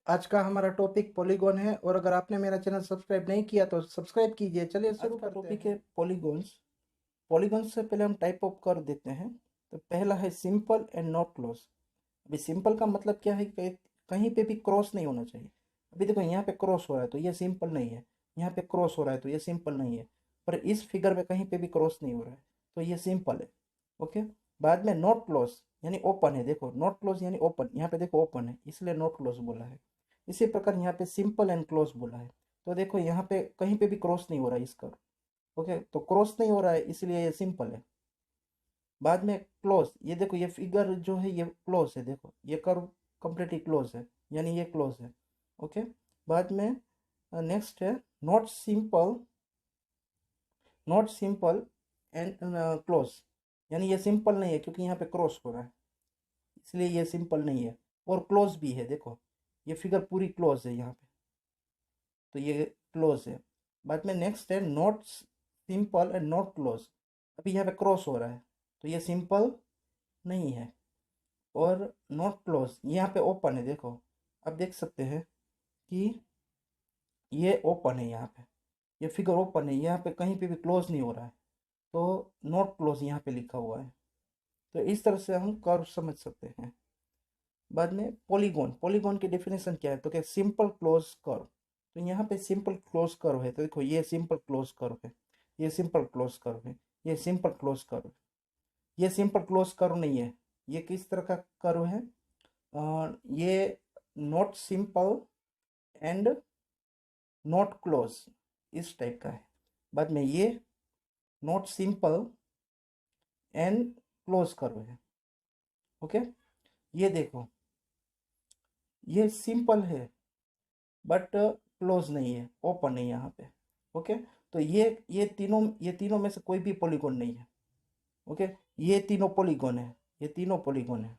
आज का हमारा टॉपिक पॉलीगॉन है और अगर आपने मेरा चैनल सब्सक्राइब नहीं किया तो सब्सक्राइब कीजिए। चलिए शुरू करते हैं। टॉपिक है पॉलीगॉन्स। पॉलीगॉन्स से पहले हम टाइप ऑफ कर देते हैं। तो पहला है सिंपल एंड नॉट क्लोज। अभी सिंपल का मतलब क्या है कि कहीं पे भी क्रॉस नहीं होना चाहिए। अभी देखो यहाँ पे क्रॉस हो रहा है तो ये सिंपल नहीं है, यहाँ पे क्रॉस हो रहा है तो ये सिंपल नहीं है, पर इस फिगर में कहीं पे भी क्रॉस नहीं हो रहा है तो ये सिंपल है। ओके। बाद में नॉट क्लोज यानी ओपन है। देखो नॉट क्लोज यानी ओपन, यहाँ पे देखो ओपन है इसलिए नॉट क्लोज बोला है। इसी प्रकार यहाँ पे सिंपल एंड क्लोज बोला है। तो देखो यहाँ पे कहीं पे भी क्रॉस नहीं हो रहा है इसका। ओके, तो क्रॉस नहीं हो रहा है इसलिए ये सिंपल है। बाद में क्लोज, ये देखो ये फिगर जो है ये क्लोज है। देखो ये कर्व कंप्लीटली क्लोज है यानी ये क्लोज है। ओके। बाद में नेक्स्ट है not simple. Not simple and close यानी ये सिंपल नहीं है क्योंकि यहाँ पे क्रॉस हो रहा है इसलिए ये सिंपल नहीं है। और क्लोज भी है, देखो ये फिगर पूरी क्लोज है यहाँ पे, तो ये क्लोज है। बाद में नेक्स्ट है not simple and not close. अभी यहाँ पे क्रॉस हो रहा है तो ये सिंपल नहीं है। और नॉट क्लोज यहाँ पे ओपन है। देखो आप देख सकते हैं कि ये ओपन है, यहाँ पे ये फिगर ओपन है, यहाँ पे कहीं पे भी क्लोज नहीं हो रहा है तो नॉट क्लोज यहाँ पे लिखा हुआ है। तो इस तरह से हम कर्व समझ सकते हैं। बाद में पॉलीगॉन। पॉलीगॉन की डेफिनेशन क्या है तो क्या सिंपल क्लोज कर्व। तो यहाँ पे सिंपल क्लोज कर्व है तो देखो ये सिंपल क्लोज कर्व है, ये सिंपल क्लोज कर्व है, ये सिंपल क्लोज कर्व है। ये सिंपल क्लोज कर्व नहीं है। ये किस तरह का कर्व है? ये not simple and not close इस टाइप का है। बाद में ये not simple and close curve है। ओके। ये देखो ये सिंपल है बट क्लोज नहीं है, ओपन है यहाँ पे। ओके। तो ये तीनों में से कोई भी पॉलीगॉन नहीं है। ओके। ये तीनों पॉलीगॉन है, ये तीनों पॉलीगॉन है।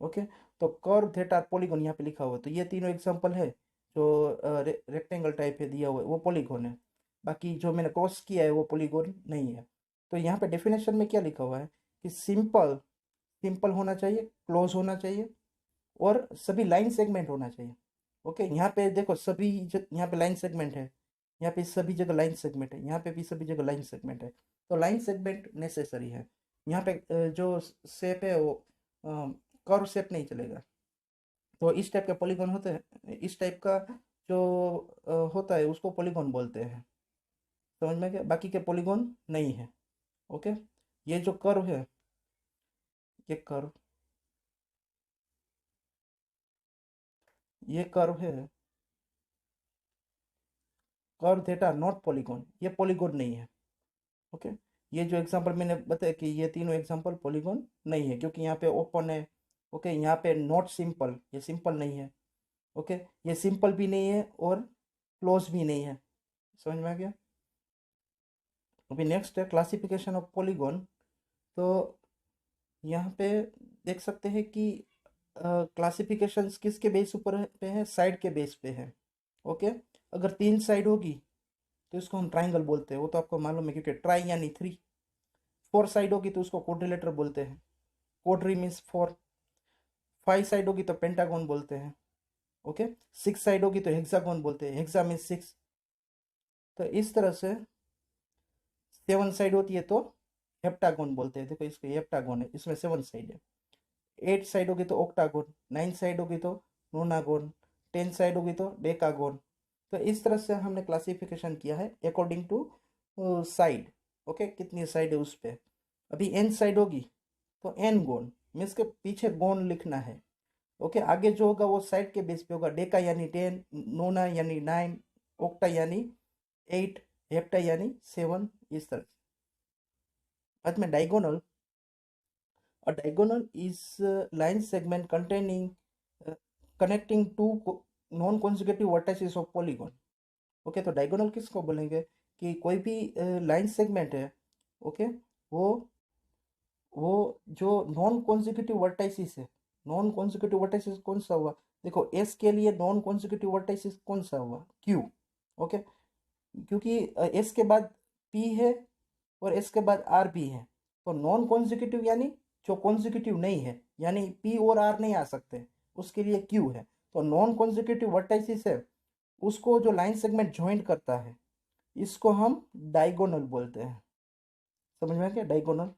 ओके। तो कर्व थीटा पॉलीगॉन यहाँ पे लिखा हुआ है तो ये तीनों एग्जांपल है। जो रेक्टेंगल टाइप है दिया हुआ है वो पॉलीगॉन है। बाकी जो मैंने क्रॉस किया है वो पॉलीगॉन नहीं है। तो यहाँ पे डेफिनेशन में क्या लिखा हुआ है कि सिंपल सिंपल होना चाहिए, क्लोज होना चाहिए और सभी लाइन सेगमेंट होना चाहिए। ओके। यहाँ पे देखो यहाँ पे लाइन सेगमेंट है, यहाँ पे सभी जगह लाइन सेगमेंट है, यहाँ पे भी सभी जगह लाइन सेगमेंट है। तो लाइन सेगमेंट नेसेसरी है। यहाँ पे जो शेप है वो कर्व शेप नहीं चलेगा। तो इस टाइप के पॉलीगॉन होते हैं, इस टाइप का जो होता है उसको पॉलीगॉन बोलते हैं। समझ में क्या? बाकी के पॉलीगॉन नहीं है। ओके। ये जो कर्व है, ये कर्व है, कर्व थीटा नॉट पॉलीगॉन, ये पॉलीगॉन नहीं है। ओके। ये जो एग्जांपल मैंने बताया कि ये तीनों एग्जांपल पॉलीगॉन नहीं है क्योंकि यहाँ पे ओपन है। ओके। यहाँ पे नॉट सिंपल, ये सिंपल नहीं है। ओके। ये सिंपल भी नहीं है और क्लोज भी नहीं है। समझ में आ गया? अभी नेक्स्ट है क्लासिफिकेशन ऑफ पॉलीगॉन। तो यहाँ पे देख सकते हैं कि क्लासिफिकेशंस किसके बेस ऊपर पे है? साइड के बेस पे है। ओके। अगर 3 साइड होगी तो इसको हम ट्राइंगल बोलते हैं, वो तो आपको मालूम है क्योंकि ट्राई यानी 3। 4 साइड होगी तो उसको क्वाड्रिलेटरल बोलते हैं, क्वाड्री मीन्स 4। 5 साइड होगी तो पेंटागन बोलते हैं। ओके। 6 साइड होगी तो हेक्सागोन बोलते हैं, हेक्सा मीन्स 6। तो इस तरह से 7 साइड होती है तो हेप्टागोन बोलते हैं। देखो इसको हेप्टागोन है, इसमें 7 साइड है। 8 साइड होगी तो ऑक्टागोन, 9 साइड होगी तो नोनागोन, 10 साइड होगी तो डेकागोन। तो इस तरह से हमने क्लासिफिकेशन किया है अकॉर्डिंग टू साइड। ओके, कितनी साइड है उस पर। अभी एन साइड होगी तो एन गोन मीन्स के पीछे गोन लिखना है। ओके। आगे जो होगा वो साइड के बेस पे होगा। डेका यानी 10, नोना यानी 9, ओक्टा यानी 8, हेप्टा यानी 7, इस तरह से। बाद में diagonal. A diagonal is a line segment containing connecting two non-consecutive vertices of polygon. Okay. तो डायगोनल किसको बोलेंगे कि कोई भी लाइन सेगमेंट है। ओके। वो वो जो नॉन कॉन्जिक्यूटिव वर्टाइसिस है। नॉन कॉन्जिक्यूटिव वर्टाइसिस कौन सा हुआ? देखो एस के लिए नॉन कॉन्जिक्यूटिव वर्टाइसिस कौन सा हुआ? क्यू। ओके। क्योंकि एस के बाद पी है और एस के बाद आर भी है। तो नॉन कॉन्जिक्यूटिव यानी जो कॉन्जिक्यूटिव नहीं है, यानी पी और आर नहीं आ सकते, उसके लिए क्यू है। तो नॉन कॉन्जिक्यूटिव वर्टाइसिस है उसको जो लाइन सेगमेंट ज्वाइंट करता है इसको हम डायगोनल बोलते हैं। समझ में आ गया, डायगोनल।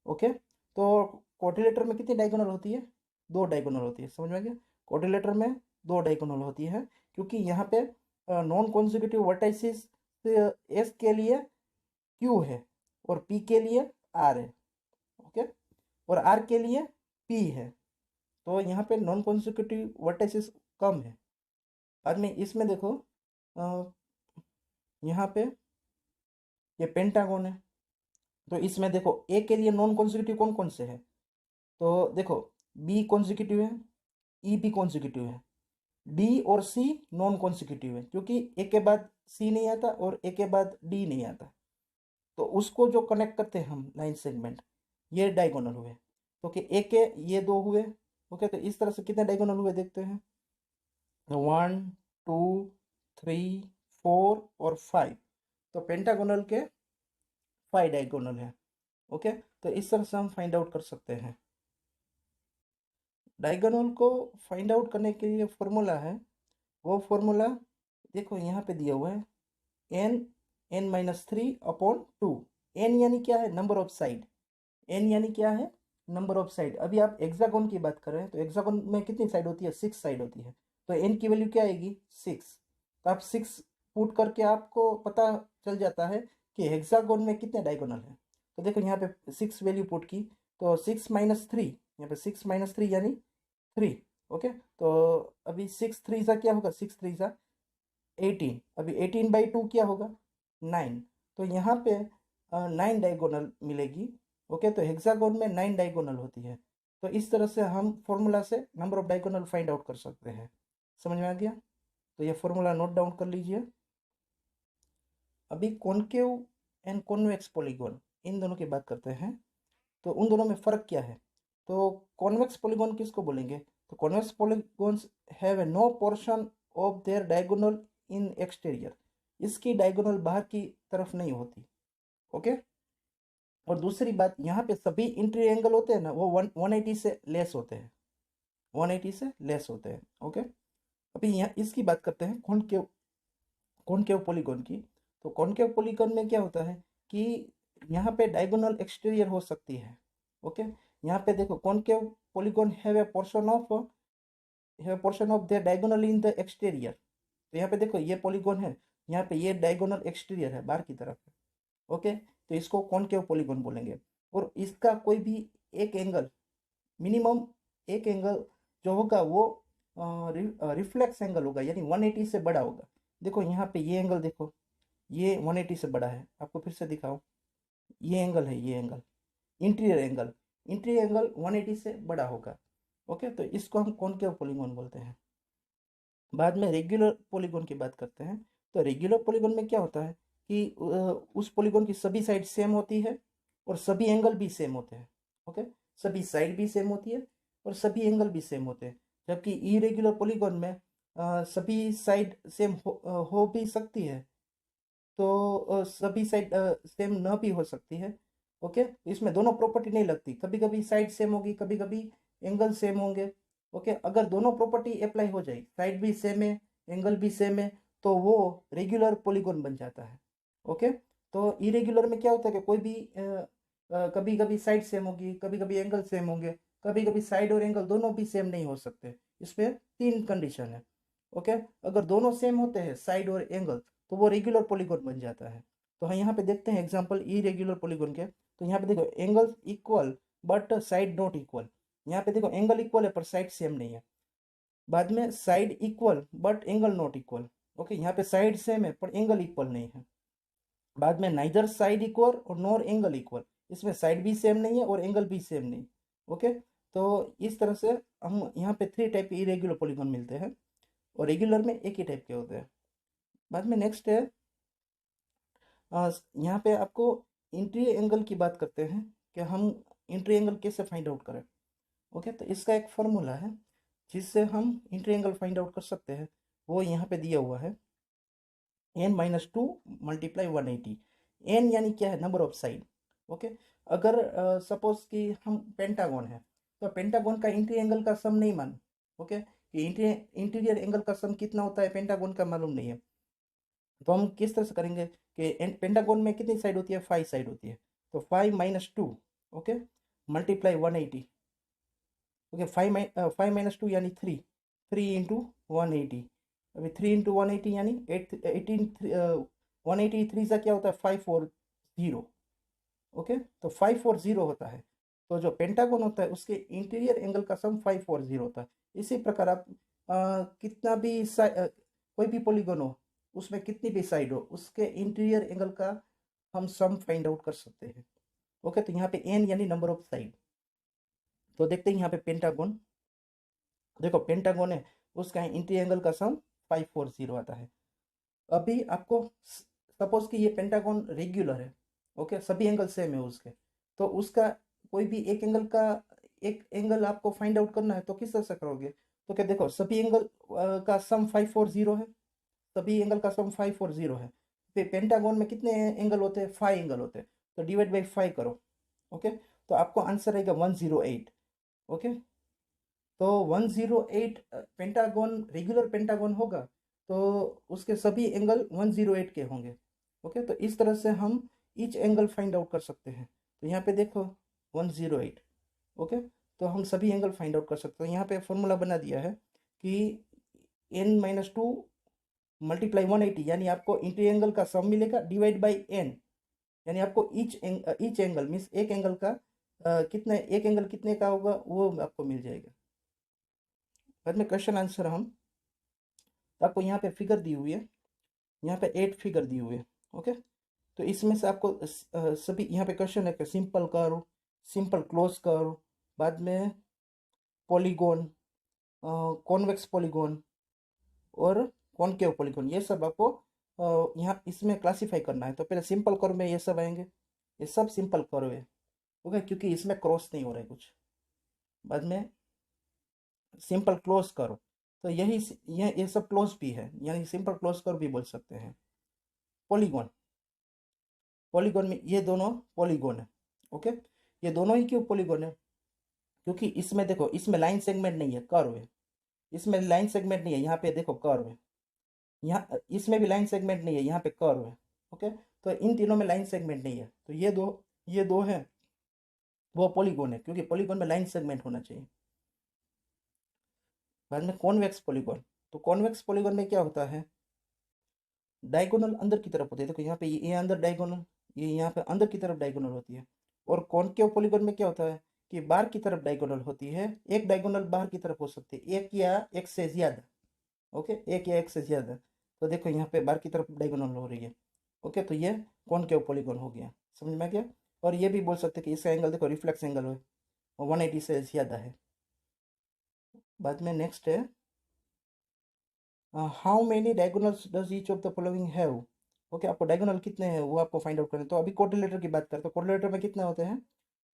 ओके, तो क्वाड्रिलेटरल में कितनी डायगोनल होती है? 2 डायगोनल होती है। समझ में आ गया, क्वाड्रिलेटरल में 2 डायगोनल होती है क्योंकि यहाँ पे नॉन कॉन्जिक्यूटिव वर्टाइसिस एस के लिए क्यू है और पी के लिए आर है। ओके, और आर के लिए पी है, तो यहाँ पे नॉन कॉन्जिक्यूटिव वर्टाइसिस कम है। बाद में इसमें देखो यहाँ पे ये पेंटागन है, तो इसमें देखो ए के लिए नॉन कॉन्जिक्यूटिव कौन कौन से है? तो देखो बी कॉन्जिक्यूटिव है, ई भी कॉन्जिक्यूटिव है, डी और सी नॉन कॉन्जिक्यूटिव है क्योंकि ए के बाद सी नहीं आता और ए के बाद डी नहीं आता, तो उसको जो कनेक्ट करते हैं हम लाइन सेगमेंट, ये डायगोनल हुए। तो कि ए के ये 2 हुए। ओके, तो इस तरह से कितने डायगोनल हुए देखते हैं, 1 2 3 4 और 5, तो पेंटागोनल के 5 डायगोनल है। ओके, तो इस तरह से हम फाइंड आउट कर सकते हैं। डायगोनल को फाइंड आउट करने के लिए फॉर्मूला है, वो फॉर्मूला देखो यहाँ पे दिया हुआ है, n-3/2। n यानी क्या है? Number of side. n यानी क्या है? Number of side. अभी आप हेक्सागोन की बात कर रहे हैं तो हेक्सागोन में कितनी साइड होती है? 6 साइड होती है, तो n की वैल्यू क्या आएगी? 6। तो आप 6 पुट करके आपको पता चल जाता है कि हेक्सागोन में कितने डायगोनल हैं। तो देखो यहाँ पे 6 वैल्यू पुट की, तो 6-3, यहाँ पे 6-3 यानी 3। ओके, तो अभी 6 3 सा क्या होगा? 6 3 सा 18। अभी 18/2 क्या होगा? 9। तो यहाँ पे 9 डायगोनल मिलेगी। ओके, तो हेक्सागोन में 9 डायगोनल होती है। तो इस तरह से हम फॉर्मूला से number of diagonal find out कर सकते हैं। समझ में आ गया? तो ये फॉर्मूला नोट डाउन कर लीजिए। अभी कॉनकेव एंड कॉन्वेक्स पॉलीगॉन, इन दोनों की बात करते हैं। तो उन दोनों में फ़र्क क्या है? तो कॉन्वेक्स पॉलीगॉन किसको बोलेंगे? तो convex polygons have a no portion of their diagonal in exterior. इसकी डायगोनल बाहर की तरफ नहीं होती। ओके, और दूसरी बात, यहाँ पे सभी इंट्री एंगल होते हैं ना, वो 180 से लेस होते हैं, 180 से लेस होते हैं। ओके, अभी यहाँ इसकी बात करते हैं कॉनकेव पॉलीगॉन की। तो कॉनकेव पॉलीगॉन में क्या होता है कि यहाँ पे डायगोनल एक्सटीरियर हो सकती है। ओके, यहाँ पे देखो concave polygon have a portion of the diagonal in the exterior. तो यहाँ पे देखो ये पॉलीगॉन है, यहाँ पे ये डायगोनल एक्सटीरियर है, बाहर की तरफ है। ओके, तो इसको कॉनकेव पॉलीगॉन बोलेंगे। और इसका कोई भी एक एंगल, मिनिमम एक एंगल जो होगा वो रिफ्लेक्स एंगल होगा, यानी 180 से बड़ा होगा। देखो यहाँ पे ये एंगल देखो, ये 180 से बड़ा है। आपको फिर से दिखाओ, ये एंगल है, ये एंगल इंटीरियर एंगल 180 से बड़ा होगा। ओके, तो इसको हम कॉनकेव पॉलीगॉन बोलते हैं। बाद में रेगुलर पॉलीगॉन की बात करते हैं। तो रेगुलर पॉलीगॉन में क्या होता है कि उस पॉलीगॉन की सभी साइड सेम होती है और सभी एंगल भी सेम होते हैं। ओके, सभी साइड भी सेम होती है और सभी एंगल भी सेम होते हैं। जबकि इरेगुलर पॉलीगॉन में सभी साइड सेम हो भी सकती है, तो सभी साइड सेम न भी हो सकती है। ओके, इसमें दोनों प्रॉपर्टी नहीं लगती, कभी कभी साइड सेम होगी, कभी कभी एंगल सेम होंगे। ओके, अगर दोनों प्रॉपर्टी अप्लाई हो जाए, साइड भी सेम है, एंगल भी सेम है, तो वो रेगुलर पॉलीगॉन बन जाता है। ओके, तो इरेगुलर में क्या होता है कि कोई भी कभी कभी साइड सेम होगी, कभी कभी एंगल सेम होंगे, कभी कभी साइड और एंगल दोनों भी सेम नहीं हो सकते। इसमें 3 कंडीशन है। ओके, अगर दोनों सेम होते हैं साइड और एंगल, तो वो रेगुलर पॉलीगॉन बन जाता है। तो हम यहाँ पे देखते हैं एग्जांपल इरेगुलर पॉलीगॉन के। तो यहाँ पे देखो angle equal but side not equal. यहाँ पे देखो एंगल इक्वल है पर साइड सेम नहीं है। बाद में side equal but angle not equal. Okay, यहाँ पे साइड सेम है पर एंगल इक्वल नहीं है। बाद में नाइदर साइड इक्वल और नॉर एंगल इक्वल, इसमें साइड भी सेम नहीं है और एंगल भी सेम नहीं। ओके, तो इस तरह से हम यहाँ पे 3 टाइप के इरेगुलर पॉलीगॉन मिलते हैं और रेगुलर में एक ही टाइप के होते हैं। बाद में नेक्स्ट है यहाँ पे आपको इंट्री एंगल की बात करते हैं कि हम इंट्री एंगल कैसे फाइंड आउट करें। ओके, तो इसका एक फॉर्मूला है जिससे हम इंट्री एंगल फाइंड आउट कर सकते हैं, वो यहाँ पे दिया हुआ है, n-2 × 180। n यानी क्या है? Number of side. ओके, अगर सपोज कि हम पेंटागन है, तो पेंटागन का इंट्री एंगल का सम नहीं मान। ओके, कि इंटीरियर एंगल का सम कितना होता है, पेंटागन का मालूम नहीं है, तो हम किस तरह से करेंगे कि पेंटागन में कितनी साइड होती है, 5 साइड होती है, तो 5 - 2, ओके, मल्टीप्लाई 180, ओके, 5 - 2 यानी 3, 3 × 180, अभी 3 × 180 यानी 18, 183 का क्या होता है, 540, ओके, तो 540 होता है। तो जो पेंटागन होता है उसके इंटीरियर एंगल का सम 540 होता है। इसी प्रकार आप कितना भी कोई भी पॉलीगन हो, उसमें कितनी भी साइड हो, उसके इंटीरियर एंगल का हम सम फाइंड आउट कर सकते हैं। ओके, तो यहाँ पे एन यानी नंबर ऑफ साइड। तो देखते हैं यहाँ पे पेंटागन, देखो पेंटागन है, उसका इंटीरियर एंगल का सम 540 आता है। अभी आपको सपोज कि ये पेंटागन रेगुलर है, ओके, सभी एंगल सेम है उसके, तो उसका कोई भी एक एंगल आपको फाइंड आउट करना है, तो किस तरह से करोगे, तो क्या देखो सभी एंगल का सम 540 है, सभी एंगल का सम 540 है, फिर पेंटागन में कितने एंगल होते हैं, 5 एंगल होते हैं, तो डिवाइड बाई 5 करो, ओके, तो आपको आंसर आएगा 108, ओके, तो 108 पेंटागन रेगुलर पेंटागन होगा, तो उसके सभी एंगल 108 के होंगे, ओके, तो इस तरह से हम ईच एंगल फाइंड आउट कर सकते हैं। तो यहाँ पे देखो 108, ओके, तो हम सभी एंगल फाइंड आउट कर सकते हैं। यहाँ पे फॉर्मूला बना दिया है कि n - 2 मल्टीप्लाई 180, यानी आपको इंटीरियर एंगल का सम मिलेगा, डिवाइड बाई n, यानी आपको ईच एंगल मीन्स एक एंगल का एक एंगल कितने का होगा वो आपको मिल जाएगा। बाद में क्वेश्चन आंसर हम, तो आपको यहाँ पे फिगर दी हुई है, यहाँ पे 8 फिगर दी हुई है, ओके, तो इसमें से आपको सभी यहाँ पे क्वेश्चन है कि simple curve, simple close curve, बाद में पॉलीगोन, कॉन्वेक्स पॉलीगोन और कॉनकेव पॉलीगोन, ये सब आपको यहाँ इसमें क्लासीफाई करना है। तो पहले सिंपल कर्व में ये सब आएंगे, ये सब सिंपल कर्व है, ओके, क्योंकि इसमें क्रॉस नहीं हो रहा है कुछ। बाद में सिंपल क्लोज कर्व, तो ये सब क्लोज भी है, यानी सिंपल क्लोज कर्व भी बोल सकते हैं। पॉलीगोन, पॉलीगोन में ये दोनों पॉलीगोन है, ओके, ये दोनों ही क्यों पॉलीगोन है, क्योंकि इसमें देखो इसमें लाइन सेगमेंट नहीं है, कर्व है, इसमें लाइन सेगमेंट नहीं है, यहाँ पे देखो कर्व है, यहाँ इसमें भी लाइन सेगमेंट नहीं है, यहाँ पे कर्व है, ओके, तो इन तीनों में लाइन सेगमेंट नहीं है, तो ये दो है वो पॉलीगोन है, क्योंकि पॉलीगोन में लाइन सेगमेंट होना चाहिए। बाद में कॉन्वेक्स पॉलीगोन, तो कॉन्वेक्स पॉलीगोन में क्या होता है, डायगोनल अंदर की तरफ होती है, देखो यहाँ पे ये अंदर डायगोनल, ये यहाँ पे अंदर की तरफ डायगोनल होती है। और कॉनकेव पॉलीगोन में क्या होता है कि बाहर की तरफ डायगोनल होती है, एक डायगोनल बाहर की तरफ हो सकती है, एक या एक से ज्यादा, ओके, एक या एक से ज्यादा, तो देखो यहाँ पे बाहर की तरफ डायगोनल हो रही है, ओके, तो ये कॉनकेव पॉलीगोन हो गया, समझ में आ गया। और ये भी बोल सकते हैं कि इसका एंगल देखो रिफ्लेक्स एंगल है, 180 से ज्यादा है। बाद में नेक्स्ट है, how many diagonals does each of the following have, okay, आपको डायगोनल कितने हैं वो आपको फाइंड आउट करना है। तो अभी कोऑर्डिनेटर की बात करते हैं, कोऑर्डिनेटर में कितने होते हैं,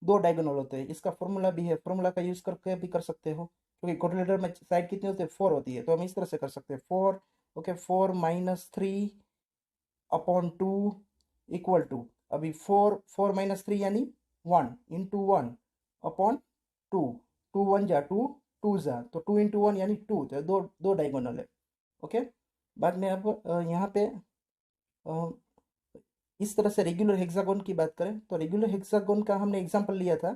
2 डायगोनल होते हैं, इसका फॉर्मूला भी है, फॉर्मूला का यूज करके भी कर सकते हो, क्योंकि कोऑर्डिनेटर में साइड कितनी होती है, 4 होती है, तो हम इस तरह से कर सकते हैं 4, ओके, 4 - 3/2 इक्वल टू, अभी 4 - 3 यानी 1 × 1/2, 2 1 जा 2, 2 जा, तो 2 × 1 यानी 2, तो दो दो डायगोनल है, ओके। बाद में अब यहाँ पे अ, इस तरह से रेगुलर हेक्सागोन की बात करें, तो रेगुलर हेक्सागोन का हमने एग्जांपल लिया था,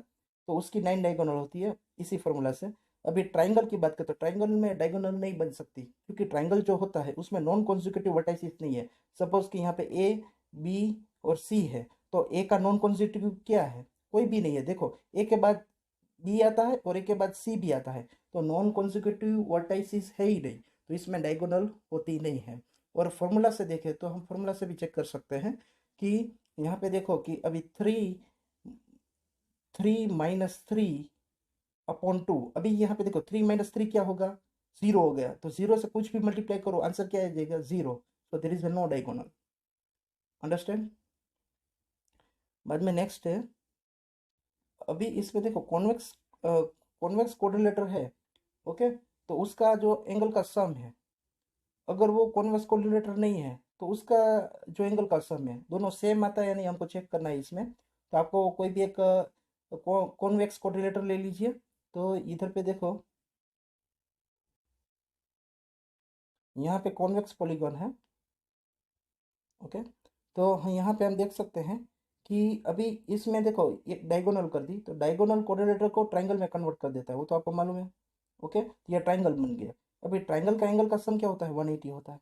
तो उसकी 9 डायगोनल होती है इसी फॉर्मूला से। अभी ट्राइंगल की बात करें, तो ट्राइंगल में डायगोनल नहीं बन सकती, क्योंकि ट्राइंगल जो होता है उसमें नॉन कॉन्जिक्यूटिव वर्टाइसिस नहीं है। सपोज कि यहाँ पे ए, बी और सी है, तो ए का नॉन कॉन्जिक्यूटिव क्या है, कोई भी नहीं है, देखो ए के बाद बी आता है और ए के बाद सी भी आता है, तो नॉन कॉन्जिक्यूटिव वर्टाइसिस है ही नहीं, तो इसमें डायगोनल होती नहीं है। और फॉर्मूला से देखें तो हम फॉर्मूला से भी चेक कर सकते हैं कि यहाँ पे देखो कि अभी 3 - 3/2, अभी यहाँ पे देखो 3 - 3 क्या होगा, 0 हो गया, तो 0 से कुछ भी मल्टीप्लाई करो आंसर क्या आ जाएगा, 0, तो there is no diagonal, understand. बाद में नेक्स्ट है, अभी इसमें देखो कॉन्वेक्स कॉन्वेक्स कोऑर्डिनेटर है, ओके, तो उसका जो एंगल का सम है, अगर वो कॉन्वेक्स कोऑर्डिनेटर नहीं है तो उसका जो एंगल का सम है दोनों सेम आता है या नहीं, हमको चेक करना है इसमें। तो आपको कोई भी एक कॉन्वेक्स कोऑर्डिनेटर ले लीजिए, तो इधर पे देखो यहाँ पे कॉन्वेक्स पॉलीगॉन है। ओके, तो यहाँ पे हम देख सकते हैं कि अभी इसमें देखो ये डायगोनल कर दी, तो डायगोनल कोऑर्डिनेटर को ट्राइंगल में कन्वर्ट कर देता है, वो तो आपको मालूम है। ओके, तो ये ट्राइंगल बन गया। अभी ट्राइंगल का एंगल का सम क्या होता है, 180 होता है।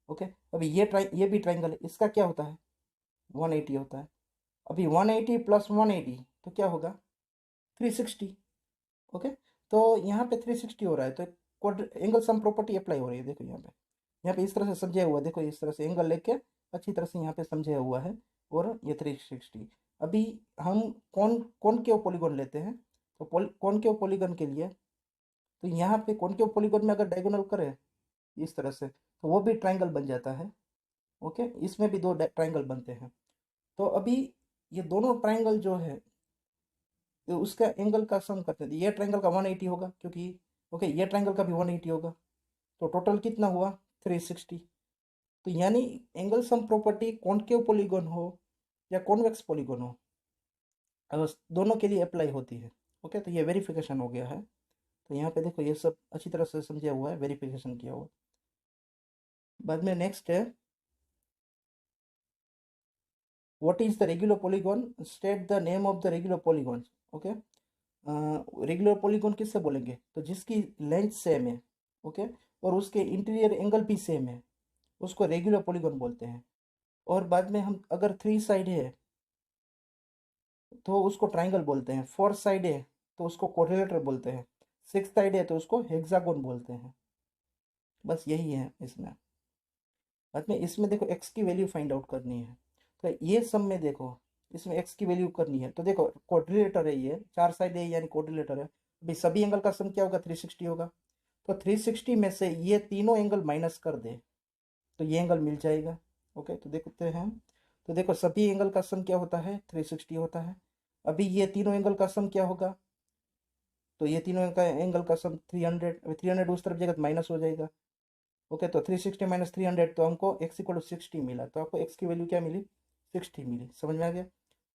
ओके, अभी ये भी ट्राइंगल है, इसका क्या होता है, 180 होता है। अभी 180 प्लस 180 तो क्या होगा, 360। ओके, तो यहाँ पे 360 हो रहा है, तो एंगल सम प्रॉपर्टी अप्लाई हो रही है। देखो यहाँ पे इस तरह से समझाया हुआ है, देखो इस तरह से एंगल लेके अच्छी तरह से यहाँ पे समझाया हुआ है, और ये 360। अभी हम कौन के पॉलीगॉन लेते हैं, तो कौन के पॉलीगॉन के लिए, तो यहाँ पे कौन के पॉलीगॉन में अगर डायगोनल करें इस तरह से, तो वो भी ट्राइंगल बन जाता है। ओके, इसमें भी दो ट्राइंगल बनते हैं। तो अभी ये दोनों ट्राइंगल जो है, तो उसका एंगल का सम करते हैं, ये ट्राइंगल का 180 होगा, क्योंकि ओके ये ट्राइंगल का भी 180 होगा, तो टोटल कितना हुआ, 360। तो यानी angle sum property concave polygon हो या कॉन्वेक्स पॉलीगॉन हो, दोनों के लिए अप्लाई होती है। ओके, तो ये वेरिफिकेशन हो गया है। तो यहाँ पे देखो ये सब अच्छी तरह से समझा हुआ है, वेरिफिकेशन किया हुआ। बाद में नेक्स्ट है, what is the regular polygon, state the name of the regular polygon. Okay, regular polygon किससे बोलेंगे, तो जिसकी लेंथ सेम है, ओके, और उसके इंटीरियर एंगल भी सेम है, उसको रेगुलर पॉलीगॉन बोलते हैं। और बाद में हम अगर 3 साइड है तो उसको ट्राइंगल बोलते हैं, 4 साइड है तो उसको क्वाड्रिलेटरल बोलते हैं, 6 साइड है तो उसको हेक्सागोन बोलते हैं। बस यही है इसमें। बाद में इसमें देखो एक्स की वैल्यू फाइंड आउट करनी है, तो ये सब में देखो इसमें एक्स की वैल्यू करनी है, तो देखो क्वाड्रिलेटर है, ये 4 साइड है यानी क्वाड्रिलेटर है। भाई सभी एंगल का सम क्या होगा, 360 होगा। तो 360 में से ये तीनों एंगल माइनस कर दे तो ये एंगल मिल जाएगा। ओके, तो देखते हैं, तो देखो सभी एंगल का सम क्या होता है, 360 होता है। अभी ये तीनों एंगल का सम क्या होगा, तो ये तीनों का एंगल का सम 300। अभी 300 उस तरफ जाएगा तो माइनस हो जाएगा। ओके, तो 360 माइनस 300, तो हमको x इक्वल टू 60 मिला, तो आपको x की वैल्यू क्या मिली, 60 मिली। समझ में आ गया।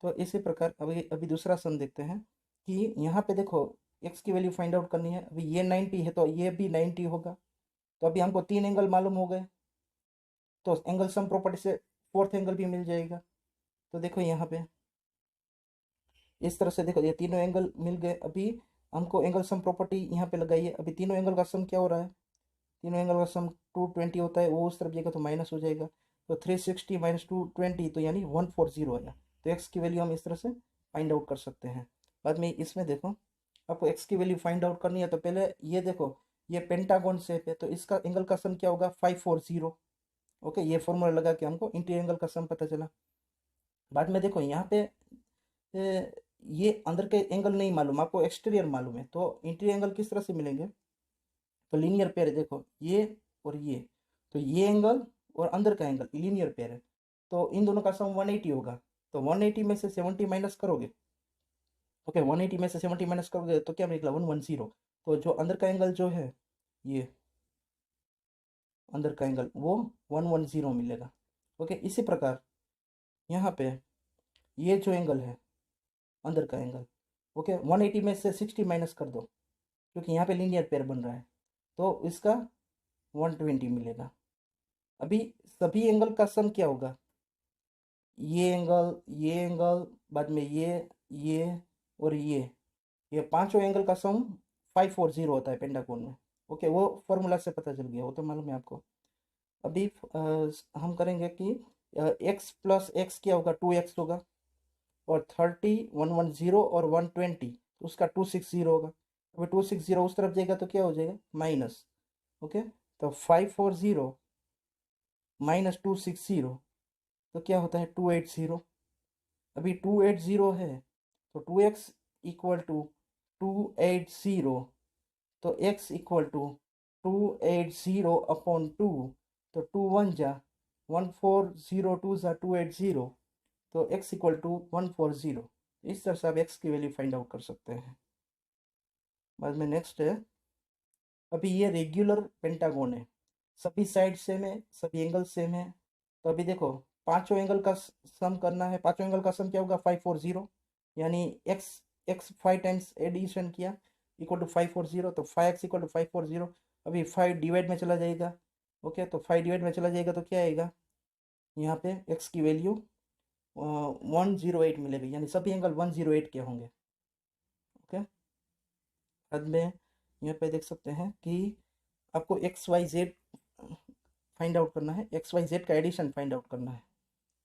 तो इसी प्रकार अभी अभी दूसरा सम देखते हैं कि यहाँ पे देखो x की वैल्यू फाइंड आउट करनी है। अभी ये 90 है तो ये भी 90 होगा, तो अभी हमको 3 एंगल मालूम हो गए, तो एंगल सम प्रॉपर्टी से फोर्थ एंगल भी मिल जाएगा। तो देखो यहाँ पे इस तरह से देखो ये तीनों एंगल मिल गए। अभी हमको एंगल सम प्रॉपर्टी यहाँ पे लगाइए। अभी तीनों एंगल का सम क्या हो रहा है, तीनों एंगल का सम 220 होता है, वो उस तरफ जाएगा तो माइनस हो जाएगा। तो 360 माइनस 220 तो यानी 140 आया। तो एक्स की वैल्यू हम इस तरह से फाइंड आउट कर सकते हैं। बाद में इसमें देखो आपको एक्स की वैल्यू फाइंड आउट करनी है, तो पहले ये देखो ये पेंटागन शेप है, तो इसका एंगल का सम क्या होगा, 540। ओके, ये फॉर्मूला लगा के हमको इंटीरियर एंगल का सम पता चला। बाद में देखो यहाँ पे ये अंदर के एंगल नहीं मालूम, आपको एक्सटीरियर मालूम है, तो इंटीरियर एंगल किस तरह से मिलेंगे, तो लीनियर पेयर है, देखो ये और ये, तो ये एंगल और अंदर का एंगल लीनियर पेयर है, तो इन दोनों का सम 180 होगा। तो 180 में से 70 माइनस करोगे, ओके 180 में से 70 माइनस करोगे तो क्या निकला, 110। तो जो अंदर का एंगल जो है, ये अंदर का एंगल वो 110 मिलेगा। ओके, इसी प्रकार यहाँ पे ये जो एंगल है अंदर का एंगल, ओके 180 में से 60 माइनस कर दो, क्योंकि यहाँ पे लीनियर पेयर बन रहा है, तो इसका 120 मिलेगा। अभी सभी एंगल का सम क्या होगा, ये एंगल बाद में ये और ये पांचों एंगल का सम 540 होता है पेंटागन में। ओके, वो फॉर्मूला से पता चल गया, वो तो मालूम है आपको। अभी हम करेंगे कि एक्स प्लस एक्स क्या होगा, 2x होगा, और 30 110 और 120 उसका 260 होगा। अभी 260 उस तरफ जाएगा तो क्या हो जाएगा, माइनस। ओके, तो 540 माइनस 260 तो क्या होता है, 280। अभी 280 है तो 2x इक्वल टू 280, तो x इक्वल टू 280 अपॉन 2, तो 2 1 जा 1402 जा 280, तो x इक्वल टू 140। इस तरह से आप x की वैल्यू फाइंड आउट कर सकते हैं। बाद में नेक्स्ट है, अभी ये रेगुलर पेंटागन है, सभी साइड सेम है, सभी एंगल सेम है। तो अभी देखो पांचों एंगल का सम करना है, पांचों एंगल का सम क्या होगा, 540, यानी एक्स एक्स 5 टाइम्स एडिशन किया इक्वल टू 540, तो 5x इक्वल टू 540। अभी 5 डिवाइड में चला जाएगा, ओके, तो 5 डिवाइड में चला जाएगा तो क्या आएगा, यहाँ पे x की वैल्यू 108 मिलेगी, यानी सभी एंगल 108 के होंगे। ओके, बाद में यहाँ पे देख सकते हैं कि आपको x y z find out करना है, एक्स वाई जेड का एडिशन फाइंड आउट करना है।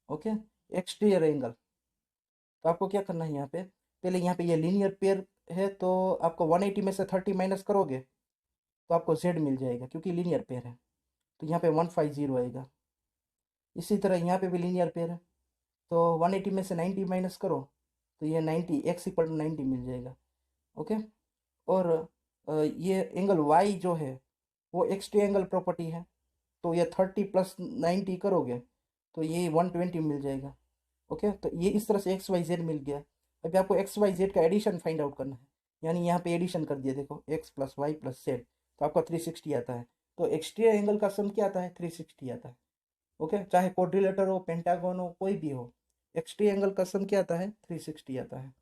ओके, एक्सटीरियर एंगल, तो आपको क्या करना है, यहाँ पे पहले यहाँ पे ये लीनियर पेयर है, तो आपको 180 में से 30 माइनस करोगे तो आपको जेड मिल जाएगा, क्योंकि लीनियर पेयर है, तो यहाँ पे 150 आएगा। इसी तरह यहाँ पे भी लीनियर पेयर है, तो 180 में से 90 माइनस करो तो ये 90, एक्स इक्वल टू 90 मिल जाएगा। ओके, और ये एंगल वाई जो है वो एक्स एंगल प्रॉपर्टी है, तो ये 30 प्लस 90 करोगे तो ये 120 मिल जाएगा। ओके, तो ये इस तरह से एक्स वाई जेड मिल गया। अभी आपको एक्स वाई जेड का एडिशन फाइंड आउट करना है, यानी यहाँ पे एडिशन कर दिया, देखो x plus y plus z, तो आपका 360 आता है। तो एक्सटीरियर एंगल का सम क्या आता है, 360 आता है। ओके, चाहे क्वाड्रिलेटर हो, पेंटागन हो, कोई भी हो, एक्सटीरियर एंगल का सम क्या आता है, 360 आता है।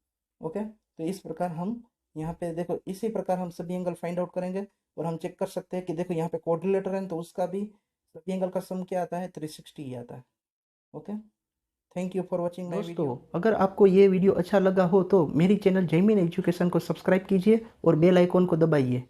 ओके, तो इस प्रकार हम यहाँ पे देखो, इसी प्रकार हम सभी एंगल फाइंड आउट करेंगे, और हम चेक कर सकते हैं कि देखो यहाँ पे क्वाड्रिलेटर है तो उसका भी सभी एंगल का सम क्या आता है, 360 ही आता है। Okay, thank you for watching my video. दोस्तों, अगर आपको ये वीडियो अच्छा लगा हो तो मेरी चैनल जैमिन एजुकेशन को सब्सक्राइब कीजिए और बेल आइकॉन को दबाइए।